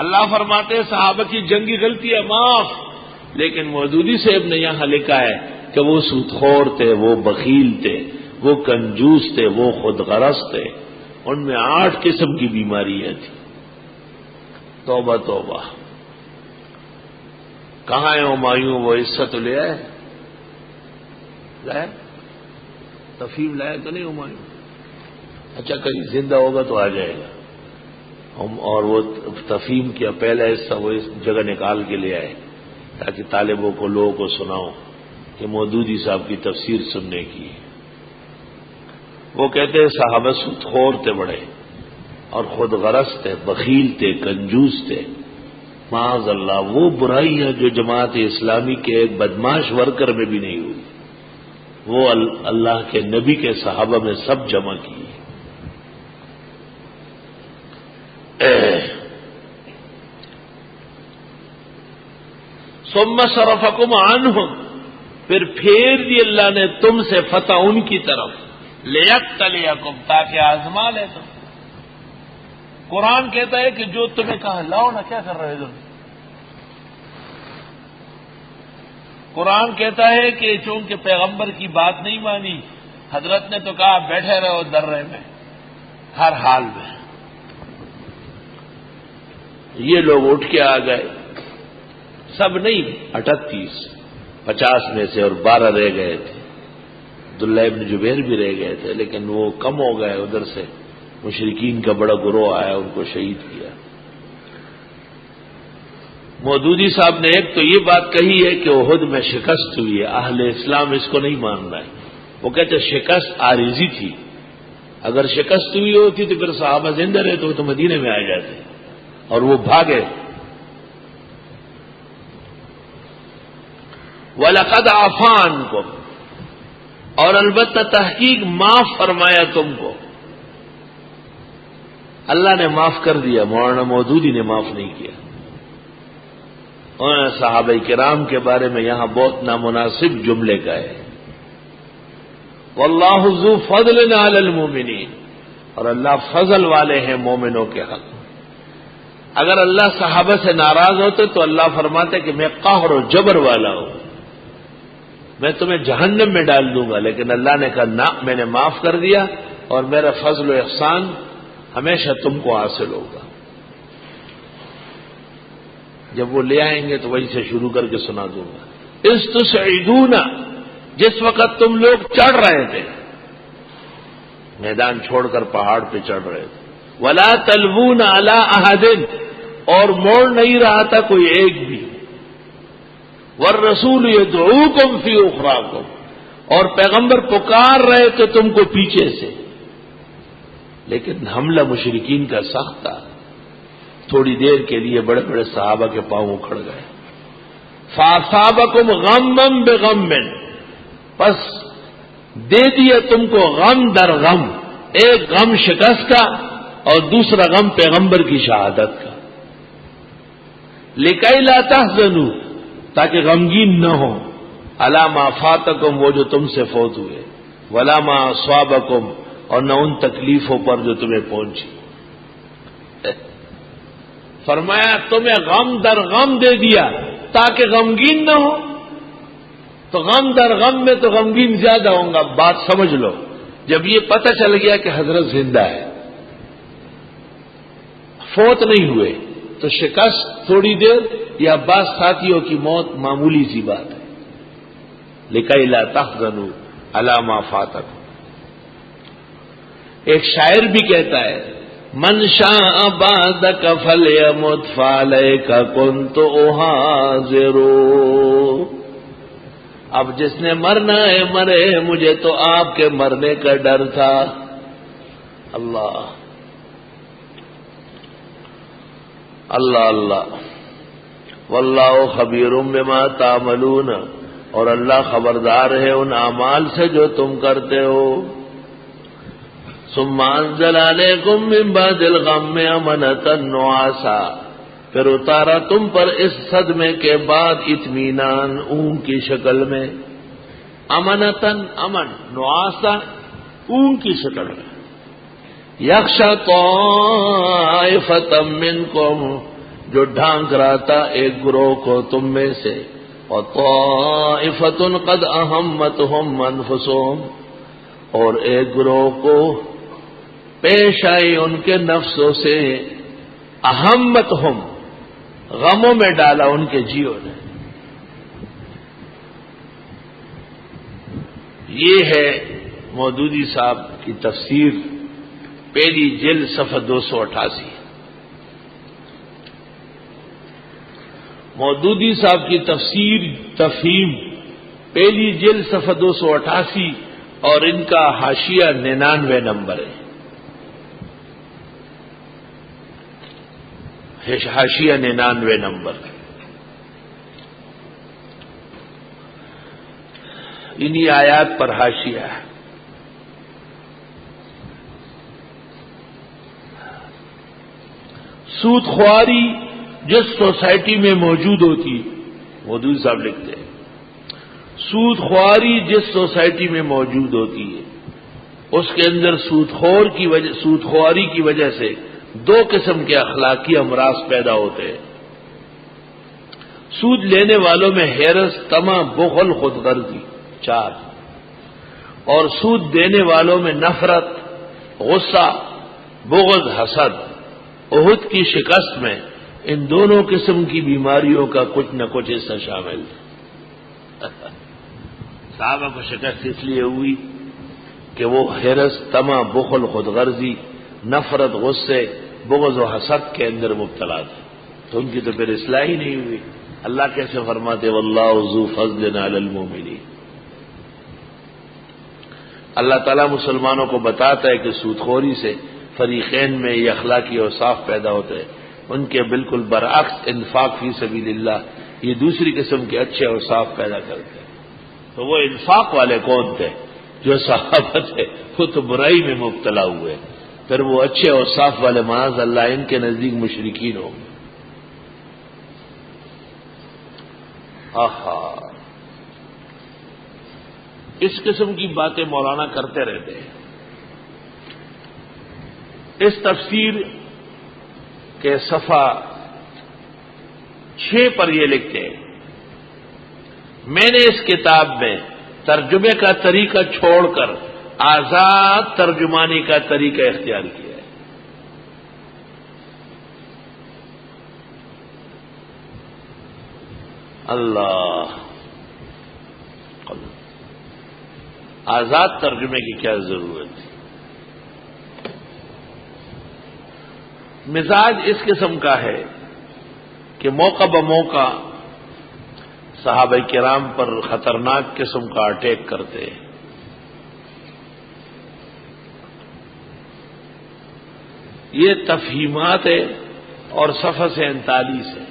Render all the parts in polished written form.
اللہ فرماتے ہیں صحابہ کی جنگی غلطی ہے معاف، لیکن مودودی صاحب نے یہاں لکھا ہے کہ وہ سودخور تھے، وہ بخیل تھے، وہ کنجوس تھے، وہ خود غرض تھے، ان میں 8 قسم کی بیماریاں تھیں۔ توبہ توبہ، کہاں ہے ہمایوں؟ وہ حصہ تو لے آئے، لائے تفہیم لائے تو نہیں ہمایوں؟ اچھا کہیں زندہ ہوگا تو آ جائے گا ہم، اور وہ تفہیم کیا پہلا حصہ وہ اس جگہ نکال کے لے آئے تاکہ طالبوں کو لوگوں کو سناؤ کہ مودودی صاحب کی تفسیر سننے کی۔ وہ کہتے ہیں صحابہ سودخور تھے بڑے اور خود غرض تھے، بخیل تھے، کنجوس تھے۔ معاذ اللہ، وہ برائیاں جو جماعت اسلامی کے ایک بدماش ورکر میں بھی نہیں ہوئی، وہ اللہ کے نبی کے صحابہ میں سب جمع کی۔ ثم صرفکم عنہم، پھر پھیر دی اللہ نے تم سے فتح ان کی طرف، لیبتلیکم، تاکہ آزما لے تم۔ قرآن کہتا ہے کہ جو تمہیں کہا لاؤ نا، کیا کر رہے تم؟ قرآن کہتا ہے کہ چونکہ پیغمبر کی بات نہیں مانی، حضرت نے تو کہا بیٹھے رہو درے میں ہر حال میں۔ یہ لوگ اٹھ کے آ گئے، سب نہیں، 38، 50 میں سے، اور 12 رہ گئے تھے۔ عبداللہ ابن جبیر بھی رہ گئے تھے، لیکن وہ کم ہو گئے، ادھر سے مشرکین کا بڑا گروہ آیا، ان کو شہید کیا۔ مودودی صاحب نے ایک تو یہ بات کہی ہے کہ احد میں شکست ہوئی ہے، اہل اسلام اس کو نہیں مان رہا ہے۔ وہ کہتے شکست عارضی تھی، اگر شکست ہوئی ہوتی تو پھر صحابہ زندہ رہتے، وہ تو مدینے میں آ جاتے اور وہ بھاگے۔ وَلَقَدْ عَفَا عَنْكُمْ، اور البتہ تحقیق معاف فرمایا تم کو، اللہ نے معاف کر دیا، مولانا مودودی نے معاف نہیں کیا۔ اور صحابہ کرام کے بارے میں یہاں بہت نامناسب جملے گئے، واللہ ذو فضل علی المؤمنین، اور اللہ فضل والے ہیں مومنوں کے حق۔ اگر اللہ صحابہ سے ناراض ہوتے تو اللہ فرماتے کہ میں قہر و جبر والا ہوں، میں تمہیں جہنم میں ڈال دوں گا، لیکن اللہ نے کہا نہ، میں نے معاف کر دیا اور میرا فضل و احسان ہمیشہ تم کو حاصل ہوگا۔ جب وہ لے آئیں گے تو وہیں سے شروع کر کے سنا دوں گا۔ استسعدون، جس وقت تم لوگ چڑھ رہے تھے، میدان چھوڑ کر پہاڑ پہ چڑھ رہے تھے، ولا تلوون علی احد، اور موڑ نہیں رہا تھا کوئی ایک بھی، والرسول یدعوکم فی اخراکم، اور پیغمبر پکار رہے تھے تم کو پیچھے سے، لیکن حملہ مشرکین کا سخت تھا، تھوڑی دیر کے لیے بڑے بڑے صحابہ کے پاؤں اکھڑ گئے۔ فاصابکم غما بغم، پس دے دیا تم کو غم در غم، ایک غم شکست کا اور دوسرا غم پیغمبر کی شہادت کا، لکی لا تحزنوا، تاکہ غمگین نہ ہو، علی ما فاتکم، وہ جو تم سے فوت ہوئے، ولا ما اصابکم، اور نہ ان تکلیفوں پر جو تمہیں پہنچی۔ فرمایا تمہیں غم در غم دے دیا تاکہ غمگین نہ ہو، تو غم در غم میں تو غمگین زیادہ ہوں گا۔ بات سمجھ لو، جب یہ پتہ چل گیا کہ حضرت زندہ ہے، فوت نہیں ہوئے، تو شکست تھوڑی دیر یا بعض ساتھیوں کی موت معمولی سی بات ہے۔ لکی لا تحزنوا علی ما فاتکم۔ ایک شاعر بھی کہتا ہے من شاء بعدک فلیمت فعلیک کنت احاذر، اب جس نے مرنا ہے مرے، مجھے تو آپ کے مرنے کا ڈر تھا۔ اللہ اللہ اللہ، واللہ خبیر بما تعملون، اور اللہ خبردار ہے ان اعمال سے جو تم کرتے ہو۔ ثم انزل علیکم من بعد الغم امنۃ نعاسا، پھر اتارا تم پر اس صدمے کے بعد اطمینان اونگ کی شکل میں، امنتن امن، نعاسا اونگ کی شکل میں۔ یخشی طائفۃ منکم، جو ڈھانک رہا تھا ایک گروہ کو تم میں سے، وطائفۃ قد اہمتہم انفسہم، اور ایک گروہ کو پیش آئی ان کے نفسوں سے، اہمتہم، غموں میں ڈالا ان کے جیوں نے۔ یہ ہے مودودی صاحب کی تفسیر، پہلی جلد صفحہ 288۔ مودودی صاحب کی تفسیر تفہیم، پہلی جلد صفحہ 288، اور ان کا حاشیہ 99 نمبر ہے۔ حاشیہ 99 نمبر۔ انہی آیات پر حاشیہ ہے۔ سود خواری جس سوسائٹی میں موجود ہوتی، مودودی صاحب لکھتے ہیں، سود خواری جس سوسائٹی میں موجود ہوتی ہے اس کے اندر سود خواری کی وجہ سے دو قسم کے اخلاقی امراض پیدا ہوتے ہیں۔ سود لینے والوں میں حرص، طمع، بخل، خود غرضی، 4، اور سود دینے والوں میں نفرت، غصہ، بغض، حسد۔ احد کی شکست میں ان دونوں قسم کی بیماریوں کا کچھ نہ کچھ حصہ شامل ہے۔ صحابہ کو شکست اس لیے ہوئی کہ وہ حرص، طمع، بخل، خود غرضی، نفرت، غصے، بغض و حسد کے اندر مبتلا تھے، تو ان کی تو پھر اصلاح ہی نہیں ہوئی۔ اللہ کیسے فرماتے واللہ ذو فضل علی المؤمنین۔ اللہ تعالیٰ مسلمانوں کو بتاتا ہے کہ سود خوری سے فریقین میں یہ اخلاقی اوصاف پیدا ہوتے ہیں، ان کے بالکل برعکس انفاق فی سبیل اللہ یہ دوسری قسم کے اچھے اوصاف پیدا کرتے ہیں۔ تو وہ انفاق والے کون تھے؟ جو صحابہ تھے، وہ تو برائی میں مبتلا ہوئے، پھر وہ اچھے اوصاف والے معاذ اللہ ان کے نزدیک مشرکین ہوں گے۔ آہا، اس قسم کی باتیں مولانا کرتے رہتے ہیں۔ اس تفسیر کے صفحہ 6 پر یہ لکھتے ہیں، میں نے اس کتاب میں ترجمے کا طریقہ چھوڑ کر آزاد ترجمانی کا طریقہ اختیار کیا ہے۔ اللہ، آزاد ترجمے کی کیا ضرورت ہے؟ مزاج اس قسم کا ہے کہ موقع بموقع صحابہ کرام پر خطرناک قسم کا اٹیک کرتے ہیں۔ یہ تفہیمات ہے اور صفحہ 47 ہے۔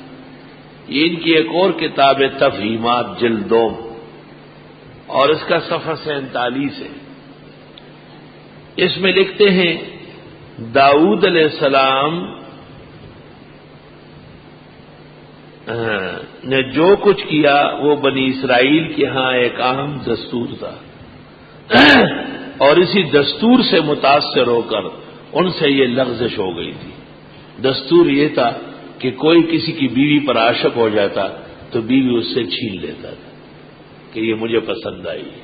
یہ ان کی ایک اور کتاب ہے تفہیمات جلد 2، اور اس کا صفحہ 47 ہے۔ اس میں لکھتے ہیں داؤد علیہ السلام نے جو کچھ کیا وہ بنی اسرائیل کے ہاں ایک عام دستور تھا، اور اسی دستور سے متاثر ہو کر ان سے یہ لغزش ہو گئی تھی۔ دستور یہ تھا کہ کوئی کسی کی بیوی پر عاشق ہو جاتا تو بیوی اس سے چھین لیتا تھا کہ یہ مجھے پسند آئی ہے،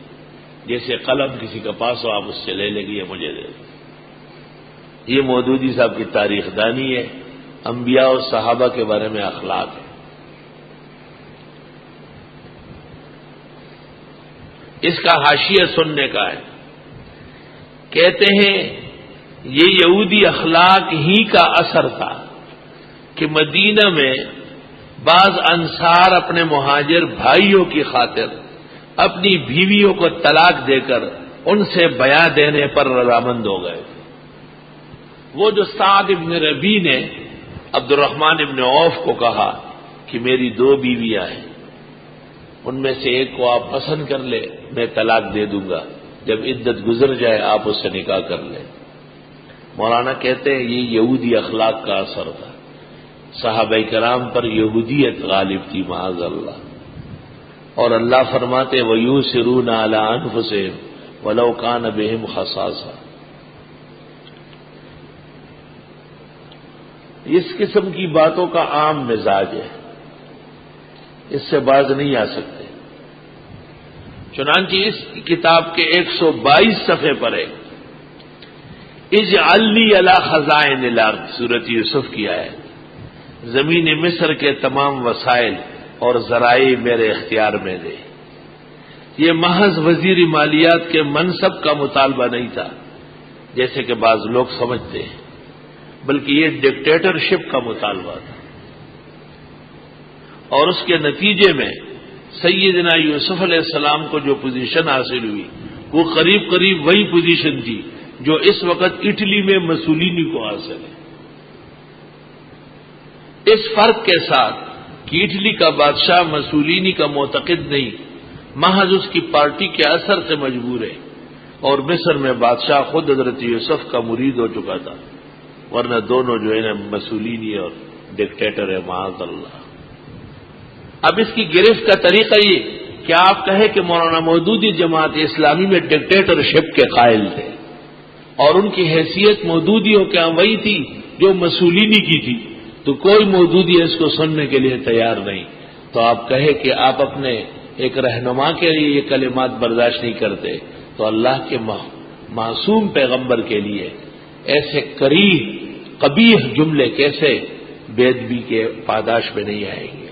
جیسے قلم کسی کا پاس ہو آپ اس سے لے لیں گے، یہ مجھے دے دیں۔ یہ مودودی صاحب کی تاریخ دانی ہے، انبیاء اور صحابہ کے بارے میں اخلاق ہے۔ اس کا حاشیہ سننے کا ہے، کہتے ہیں یہ یہودی اخلاق ہی کا اثر تھا کہ مدینہ میں بعض انصار اپنے مہاجر بھائیوں کی خاطر اپنی بیویوں کو طلاق دے کر ان سے بیع دینے پر رضامند ہو گئے۔ وہ جو سعد ابن ربیع نے عبد الرحمن ابن عوف کو کہا کہ میری 2 بیویاں ہیں، ان میں سے ایک کو آپ پسند کر لے، میں طلاق دے دوں گا، جب عدت گزر جائے آپ اس سے نکاح کر لیں۔ مولانا کہتے ہیں یہ یہودی اخلاق کا اثر تھا، صحابہ کرام پر یہودیت غالب تھی معاذ اللہ، اور اللہ فرماتے وَيُؤْثِرُونَ عَلَىٰ أَنفُسِهِمْ وَلَوْ كَانَ بِهِمْ خَصَاصَةٌ۔ اس قسم کی باتوں کا عام مزاج ہے، اس سے باز نہیں آ سکتے۔ چنانچہ اس کتاب کے 122 صفحے پر ہے اجعل لی علی خزائن الارض، سورۃ یوسف کی آیت، زمین مصر کے تمام وسائل اور ذرائع میرے اختیار میں دے۔ یہ محض وزیر مالیات کے منصب کا مطالبہ نہیں تھا جیسے کہ بعض لوگ سمجھتے ہیں، بلکہ یہ ڈکٹیٹرشپ کا مطالبہ تھا، اور اس کے نتیجے میں سیدنا یوسف علیہ السلام کو جو پوزیشن حاصل ہوئی وہ قریب قریب وہی پوزیشن تھی جو اس وقت اٹلی میں مسولینی کو حاصل ہے، اس فرق کے ساتھ کہ اٹلی کا بادشاہ مسولینی کا معتقد نہیں، محض اس کی پارٹی کے اثر سے مجبور ہے، اور مصر میں بادشاہ خود حضرت یوسف کا مرید ہو چکا تھا، ورنہ دونوں جو ہے نا مسولینی اور ڈکٹیٹر ہے معاذ اللہ۔ اب اس کی گرفت کا طریقہ یہ کہ آپ کہیں کہ مولانا مودودی جماعت اسلامی میں ڈکٹیٹرشپ کے قائل تھے، اور ان کی حیثیت مودودیوں کے وہی تھی جو مسولینی کی تھی، تو کوئی مودودی اس کو سننے کے لیے تیار نہیں، تو آپ کہیں کہ آپ اپنے ایک رہنما کے لیے یہ کلمات برداشت نہیں کرتے، تو اللہ کے معصوم پیغمبر کے لیے ایسے قبیح جملے کیسے بے ادبی کے پاداش میں نہیں آئیں گے؟